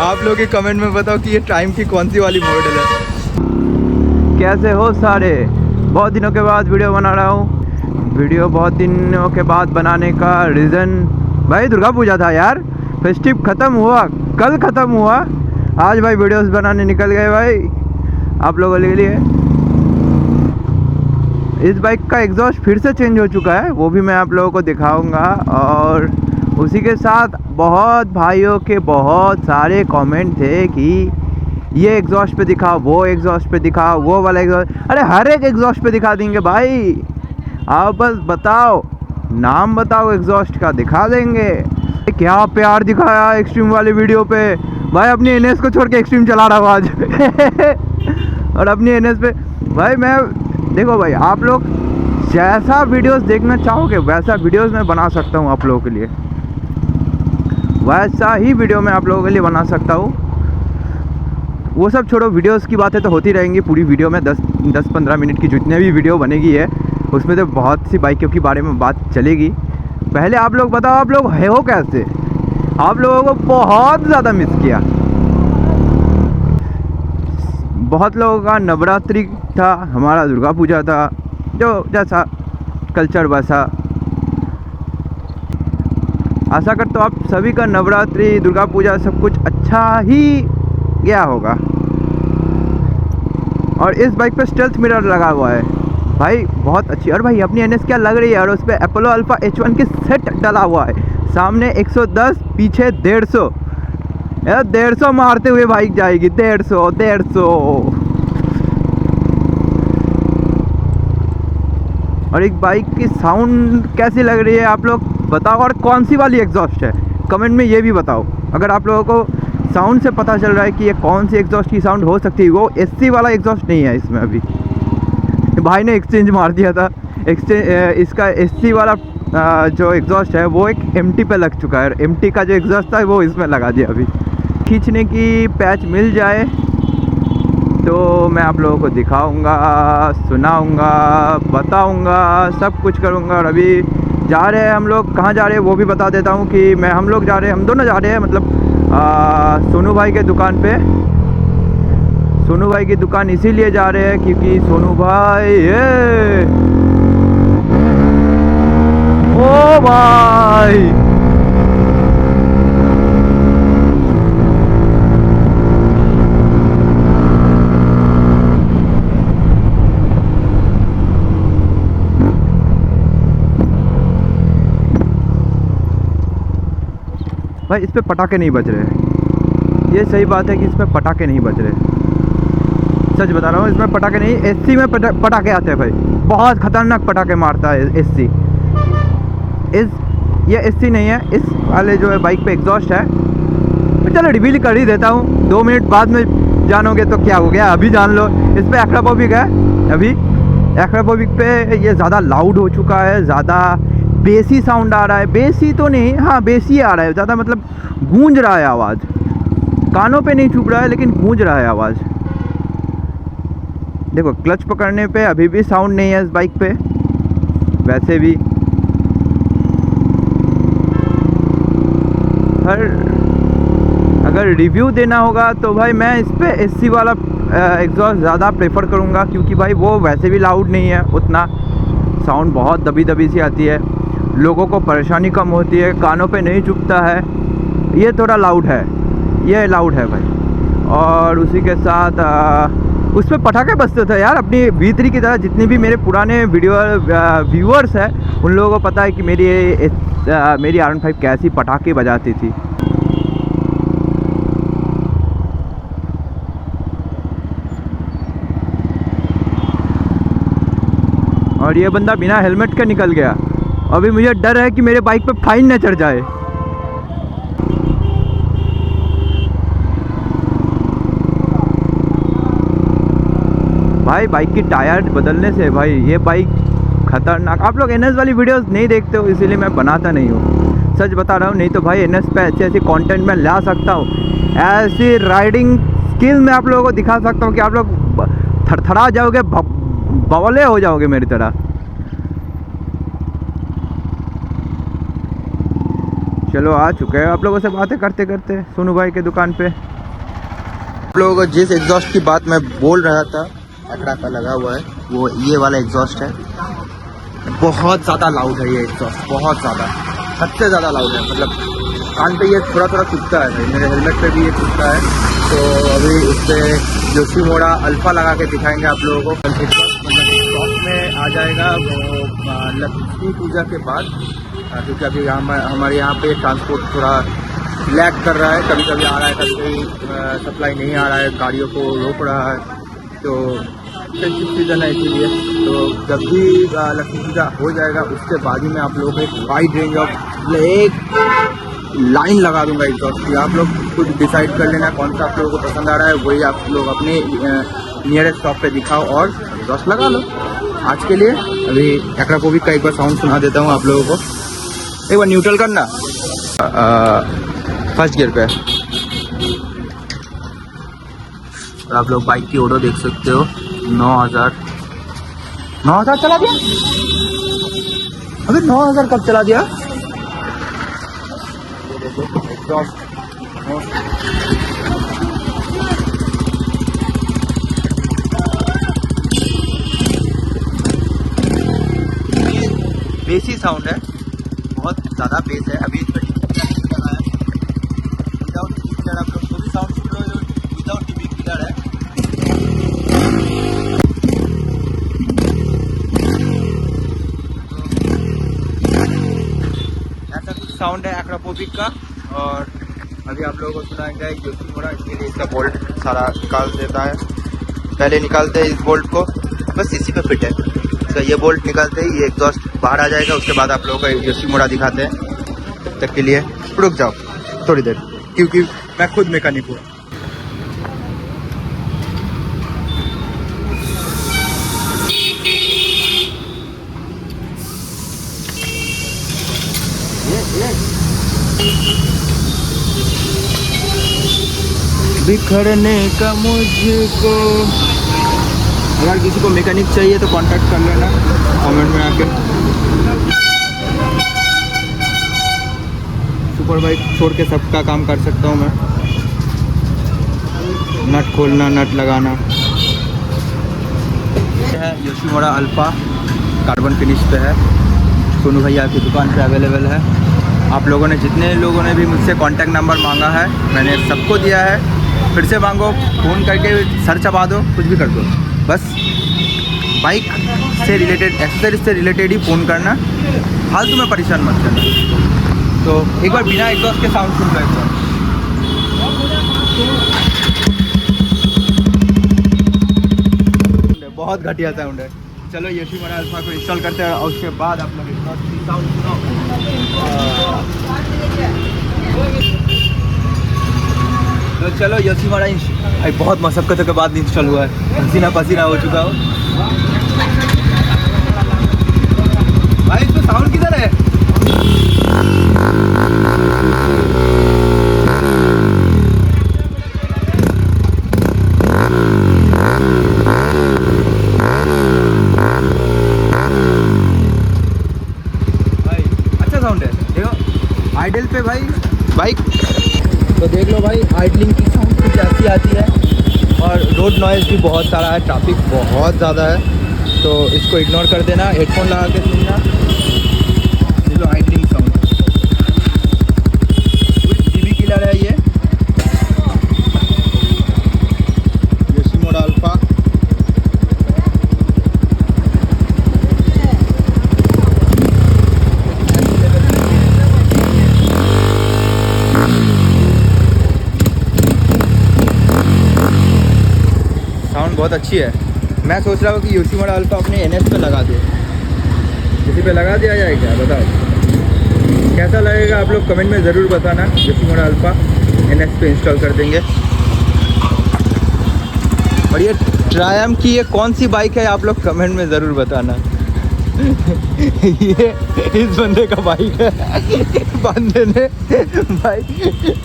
आप लोग ही कमेंट में बताओ कि ये टाइम की कौन सी वाली मॉडल है। कैसे हो सारे? बहुत दिनों के बाद वीडियो बना रहा हूँ। वीडियो बहुत दिनों के बाद बनाने का रीज़न भाई दुर्गा पूजा था यार। फेस्टिव ख़त्म हुआ, कल ख़त्म हुआ, आज भाई वीडियोस बनाने निकल गए भाई आप लोगों के लिए। इस बाइक का एग्जॉस्ट फिर से चेंज हो चुका है, वो भी मैं आप लोगों को दिखाऊंगा। और उसी के साथ बहुत भाइयों के बहुत सारे कमेंट थे कि ये एग्जॉस्ट पे दिखाओ, वो एग्जॉस्ट पे दिखाओ, वो वाला एग्जॉस्ट। अरे हर एक एग्जॉस्ट पे दिखा देंगे भाई, आप बस बताओ, नाम बताओ एग्जॉस्ट का, दिखा देंगे। क्या प्यार दिखाया एक्सट्रीम वाली वीडियो पे भाई। अपनी एनएस को छोड़ के एक्सट्रीम चला रहा हूँ आज और अपनी एनएस पे भाई मैं देखो भाई, आप लोग जैसा वीडियोस देखना चाहोगे वैसा वीडियोस मैं बना सकता हूँ आप लोगों के लिए, वैसा ही वीडियो मैं आप लोगों के लिए बना सकता हूँ। वो सब छोड़ो, वीडियोस की बातें तो होती रहेंगी पूरी वीडियो में, 10-15 मिनट की जितने भी वीडियो बनेगी है उसमें तो बहुत सी बाइकों के बारे में बात चलेगी। पहले आप लोग बताओ, आप लोग है हो कैसे? आप लोगों को बहुत ज़्यादा मिस किया। बहुत लोगों का नवरात्रि था, हमारा दुर्गा पूजा था, जो जैसा कल्चर वैसा। आशा करता हूँ आप सभी का नवरात्रि दुर्गा पूजा सब कुछ अच्छा ही गया होगा। और इस बाइक पे स्टेल्थ मिरर लगा हुआ है भाई, बहुत अच्छी। और भाई अपनी एनएस क्या लग रही है, और उस पर अपोलो अल्फा H1 की सेट डला हुआ है, सामने 110 पीछे 150 यार, 150 मारते हुए बाइक जाएगी, 150। और एक बाइक की साउंड कैसी लग रही है आप लोग बताओ, और कौन सी वाली एग्जॉस्ट है कमेंट में ये भी बताओ। अगर आप लोगों को साउंड से पता चल रहा है कि ये कौन सी एग्जॉस्ट की साउंड हो सकती है, वो एससी वाला एग्जॉस्ट नहीं है इसमें। अभी भाई ने एक्सचेंज मार दिया था, इसका एससी वाला जो एग्जॉस्ट है वो एक एमटी पे लग चुका है, एमटी का जो एग्जॉस्ट था वो इसमें लगा दिया। अभी खींचने की पैच मिल जाए तो मैं आप लोगों को दिखाऊंगा, सुनाऊंगा, बताऊंगा, सब कुछ करूंगा। और अभी जा रहे हैं हम लोग, कहाँ जा रहे हैं वो भी बता देता हूँ कि हम लोग जा रहे हैं, हम दोनों जा रहे हैं, मतलब सोनू भाई के दुकान पे। सोनू भाई की दुकान इसीलिए जा रहे हैं क्योंकि सोनू भाई ओ भाई भाई इस पे पटाखे नहीं बज रहे, ये सही बात है कि इसमें पटाखे नहीं बज रहे। सच बता रहा हूँ, इसमें पटाखे नहीं, एससी में पटाखे आते हैं भाई, बहुत खतरनाक पटाखे मारता है एससी। ये एससी नहीं है, इस वाले जो है बाइक पे एग्जॉस्ट है। तो चलो रिवील कर ही देता हूँ, 2 मिनट बाद में जानोगे तो क्या हो गया, अभी जान लो। इस पर एक्रापोविक है, अभी एक्रापोविक पे ये ज़्यादा लाउड हो चुका है, ज़्यादा बेसी साउंड आ रहा है। बेसी तो नहीं, हाँ बेसी आ रहा है ज़्यादा, मतलब गूंज रहा है आवाज़, कानों पे नहीं चुभ रहा है लेकिन गूंज रहा है आवाज़। देखो क्लच पकड़ने पे अभी भी साउंड नहीं है इस बाइक पे, वैसे भी अगर रिव्यू देना होगा तो भाई मैं इस पे एससी वाला एग्जॉस्ट ज़्यादा प्रेफर करूँगा, क्योंकि भाई वो वैसे भी लाउड नहीं है उतना, साउंड बहुत दबी दबी सी आती है, लोगों को परेशानी कम होती है, कानों पे नहीं चुभता है। ये थोड़ा लाउड है, ये लाउड है भाई। और उसी के साथ उस पर पटाखे बजते थे यार, अपनी V3 की तरह। जितने भी मेरे पुराने व्यूअर्स हैं उन लोगों को पता है कि मेरी R15 कैसी पटाखे बजाती थी। और ये बंदा बिना हेलमेट के निकल गया, अभी मुझे डर है कि मेरे बाइक पे फाइन न चढ़ जाए। भाई बाइक की टायर बदलने से भाई ये बाइक खतरनाक। आप लोग एनएस वाली वीडियोस नहीं देखते हो इसीलिए मैं बनाता नहीं हूँ, सच बता रहा हूँ। नहीं तो भाई एनएस पे ऐसे कंटेंट मैं ला सकता हूँ, ऐसी राइडिंग स्किल मैं आप लोगों को दिखा सकता हूँ कि आप लोग थरथरा जाओगे, बवले हो जाओगे मेरी तरह। चलो आ चुके हैं आप लोगों से बातें करते करते सोनू भाई के दुकान पे। आप लोगों को जिस एग्जॉस्ट की बात मैं बोल रहा था, अकड़ा का लगा हुआ है, वो ये वाला एग्जॉस्ट है। बहुत ज़्यादा लाउड है ये एग्जॉस्ट, बहुत ज़्यादा, सबसे ज़्यादा लाउड है। मतलब कान पे ये थोड़ा थोड़ा चुभता है भाई, मेरे हेलमेट पे भी ये चुभता है। तो अभी इस पर योशीमुरा अल्फा लगा के दिखाएंगे आप लोगों को। स्टॉक में आ जाएगा वो लक्ष्मी पूजा के बाद, क्योंकि अभी हमारे यहाँ पे ट्रांसपोर्ट थोड़ा लैग कर रहा है, कभी कभी आ रहा है, कभी कभी सप्लाई नहीं आ रहा है, गाड़ियों को रोक रहा है। तो फेस्टिव सीजन है इसीलिए। तो जब भी लक्ष्मी पूजा हो जाएगा उसके बाद ही मैं आप लोगों को एक वाइड रेंज ऑफ एक लाइन लगा दूंगा एग्जॉस्ट की। आप लोग खुद डिसाइड कर लेना कौन सा आप लोगों को पसंद आ रहा है, वही आप लोग अपने नियरेस्ट शॉप पे दिखाओ और एग्जॉस्ट लगा लो। आज के लिए अभी एक्रापोविक का एक बार साउंड सुना देता हूँ आप लोगों को। एक बार न्यूट्रल करना, फर्स्ट गियर पे। और आप लोग बाइक की ऑडो देख सकते हो, 9,000 चला दिया। अबे 9,000 कब चला दिया? बेसी साउंड है, बहुत ज़्यादा बेस है। अभी इसमें विदाउट किलर आप लोग को भी साउंड सुन रहे हो, विदाउट टीवी किलर है। ऐसा कुछ साउंड है एक्रापोविक का। और अभी आप लोगों को सुनाएंगे योशीमुरा, इसके लिए इसका बोल्ट सारा निकाल देता है। पहले निकालते हैं इस बोल्ट को, बस इसी पे फिट है। तो ये बोल्ट निकालते ही ये एग्जॉस्ट बाहर आ जाएगा। उसके बाद आप लोगों को योशीमुरा दिखाते हैं। तब के लिए रुक जाओ थोड़ी देर, क्योंकि मैं खुद मैकेनिक हूँ। बिखरने का मुझको, अगर किसी को मैकेनिक चाहिए तो कांटेक्ट कर लेना कमेंट में आके। सुपर बाइक छोड़ के सबका काम कर सकता हूँ मैं, नट खोलना, नट लगाना। ये है योशीमुरा अल्फा, कार्बन फिनिश पे है, सोनू भैया की दुकान पे अवेलेबल है। आप लोगों ने जितने लोगों ने भी मुझसे कांटेक्ट नंबर मांगा है मैंने सबको दिया है। फिर से मांगो, फ़ोन करके सर चबा दो, कुछ भी कर दो, बस बाइक से रिलेटेड, एक्सेसरीज से रिलेटेड ही फ़ोन करना, फालतू में परेशान मत करना। तो एक बार बिना एग्जॉस्ट के साउंड सुन लो एक बार। बहुत घटिया साउंड है। चलो योशीमुरा अल्फा को इंस्टॉल करते हैं और उसके बाद आप लोग एग्जॉस्ट की साउंड सुनो। तो चलो योशीमुरा बहुत मशक्क़तों के बाद इंस्टॉल हुआ है, पसीना पसीना हो चुका हो भाई। इसमें साउंड किधर है? भाई अच्छा साउंड है, देखो आइडल पे भाई बाइक तो देख लो भाई, आइडलिंग की साउंड कुछ ऐसी आती है। और रोड नॉइज़ भी बहुत सारा है, ट्रैफिक बहुत ज़्यादा है, तो इसको इग्नोर कर देना, हेडफोन लगा के सुनना। ये लो आइडलिंग साउंड, टीवी किलर है ये योशीमुरा अल्फा। साउंड बहुत अच्छी है। मैं सोच रहा हूँ कि योशीमुरा अल्फा अपने NS पे लगा दे, किसी पे लगा दिया जाए क्या, बताओ कैसा लगेगा? आप लोग कमेंट में ज़रूर बताना। योशीमुरा अल्फा NS पे इंस्टॉल कर देंगे। और ये ट्रायम्फ की ये कौन सी बाइक है आप लोग कमेंट में ज़रूर बताना। ये इस बंदे का बाइक है, बंदे ने भाई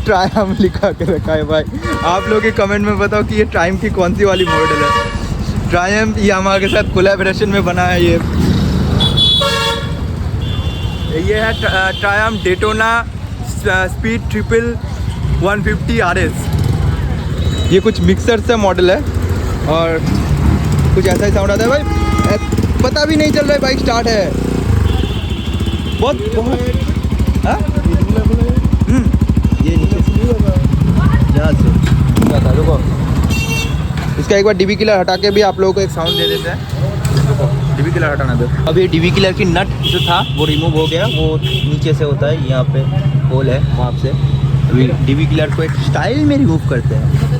ट्रायम्फ लिखा के रखा है भाई। आप लोग के कमेंट में बताओ कि ये ट्रायम्फ की कौन सी वाली मॉडल है। ट्रायम्फ यामाहा के साथ कोलैबोरेशन में बना है ये है ट्रायम्फ डेटोना स्पीड 150 RS। ये कुछ मिक्सर से मॉडल है और कुछ ऐसा ही साउंड आता है भाई, पता भी नहीं चल रहा है बाइक स्टार्ट है। बहुत हाँ? ये नीचे यहाँ से क्या था, रुको इसका एक बार डीबी किलर हटा के भी आप लोगों को एक साउंड दे देते हैं। रुको डीबी किलर हटाना दो। अब ये डीबी किलर की नट जो था वो रिमूव हो गया, वो नीचे से होता है, यहाँ पे होल है वहाँ से। अभी डीबी किलर को एक स्टाइल में रिमूव करते हैं।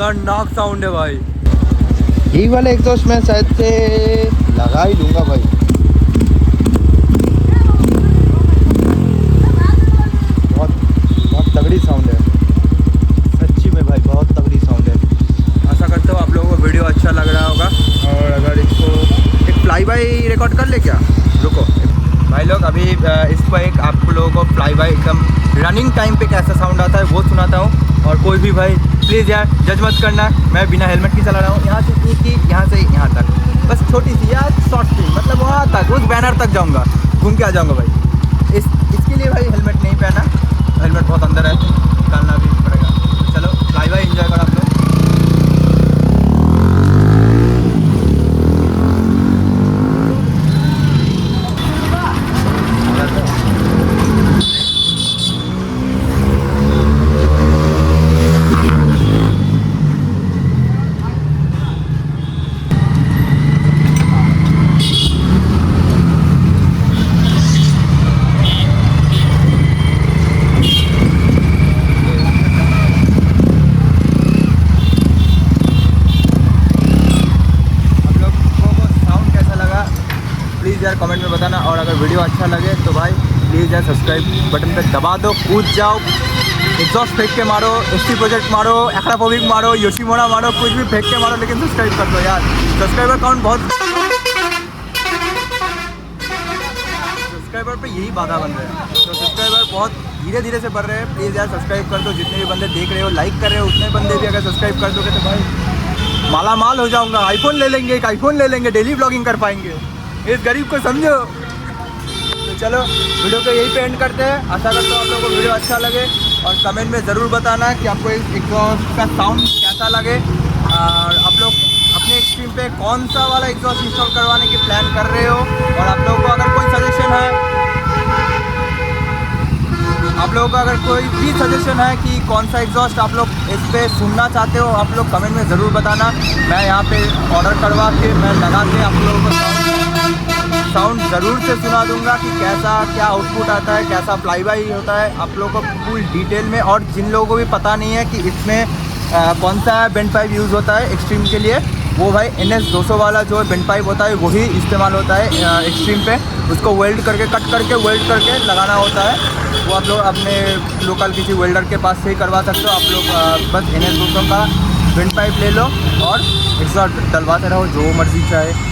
खतरनाक साउंड है भाई। यही वाला एग्जॉस्ट मैं शायद से लगा ही लूँगा भाई। बहुत बहुत तगड़ी साउंड है सच्ची में भाई, बहुत तगड़ी साउंड है। आशा करता हूँ आप लोगों को वीडियो अच्छा लग रहा होगा। और अगर इसको एक फ्लाई बाय रिकॉर्ड कर ले क्या, रुको भाई लोग, अभी इसको एक आप लोगों को फ्लाई बाय एकदम रनिंग टाइम पे कैसा साउंड आता है वो सुनाता हूँ। और कोई भी भाई प्लीज़ यार जज मत करना, मैं बिना हेलमेट की चला रहा हूँ। यहाँ से यहाँ से यहाँ तक बस छोटी सी यार शॉर्ट थी, मतलब वहाँ तक उस बैनर तक जाऊँगा, घूम के आ जाऊँगा भाई। इसके लिए भाई हेलमेट नहीं पहना, हेलमेट बहुत अंदर है, निकालना भी पड़ेगा। तो चलो फ्लाई बाय एंजॉय करो आप लोग। प्लीज़ यार कमेंट में बताना। और अगर वीडियो अच्छा लगे तो भाई प्लीज़ यार सब्सक्राइब बटन पे दबा दो, कूद जाओ, एग्जॉस्ट फेंक के मारो, एसटी प्रोजेक्ट मारो, एक्राफोबिक मारो, योशीमोड़ा मारो, कुछ भी फेंक के मारो, लेकिन सब्सक्राइब कर दो यार। सब्सक्राइबर काउंट बहुत, सब्सक्राइबर पे यही बाधा बन रहे हैं, तो सब्सक्राइबर बहुत धीरे धीरे से बढ़ रहे हैं। प्लीज़ यार सब्सक्राइब कर दो। जितने भी बंदे देख रहे हो, लाइक कर रहे हो, उतने बंदे भी अगर सब्सक्राइब कर दोगे तो भाई माला माल हो जाऊँगा। आईफोन ले लेंगे, एक आईफोन ले लेंगे, डेली ब्लॉगिंग कर पाएंगे। इस गरीब को समझो। तो चलो वीडियो को यही पे एंड करते हैं। आशा करता हूँ आप लोगों को वीडियो अच्छा लगे और कमेंट में ज़रूर बताना कि आपको एग्जॉस्ट का साउंड कैसा लगे। और आप लोग अपने एक्सट्रीम पे कौन सा वाला एग्जॉस्ट इंस्टॉल करवाने की प्लान कर रहे हो। और आप लोगों को अगर कोई सजेशन है, आप लोगों का अगर कोई भी सजेशन है कि कौन सा एग्जॉस्ट आप लोग इस पर सुनना चाहते हो, आप लोग कमेंट में ज़रूर बताना। मैं यहाँ पे ऑर्डर करवा के मैं लगा के आप लोगों को साउंड ज़रूर से सुना दूंगा कि कैसा क्या आउटपुट आता है, कैसा फ्लाई बाय होता है, आप लोगों को फुल डिटेल में। और जिन लोगों को भी पता नहीं है कि इसमें कौन सा बेंड पाइप यूज़ होता है एक्सट्रीम के लिए, वो भाई NS 200 वाला जो बेंड पाइप होता है वही इस्तेमाल होता है एक्सट्रीम पे। उसको वेल्ड करके कट करके वेल्ड करके लगाना होता है। वो आप लोग अपने लोकल किसी वेल्डर के पास से ही करवा सकते हो। आप लोग बस NS 200 का बेंड पाइप ले लो और एग्जॉस्ट डलवाते रहो जो मर्जी चाहे।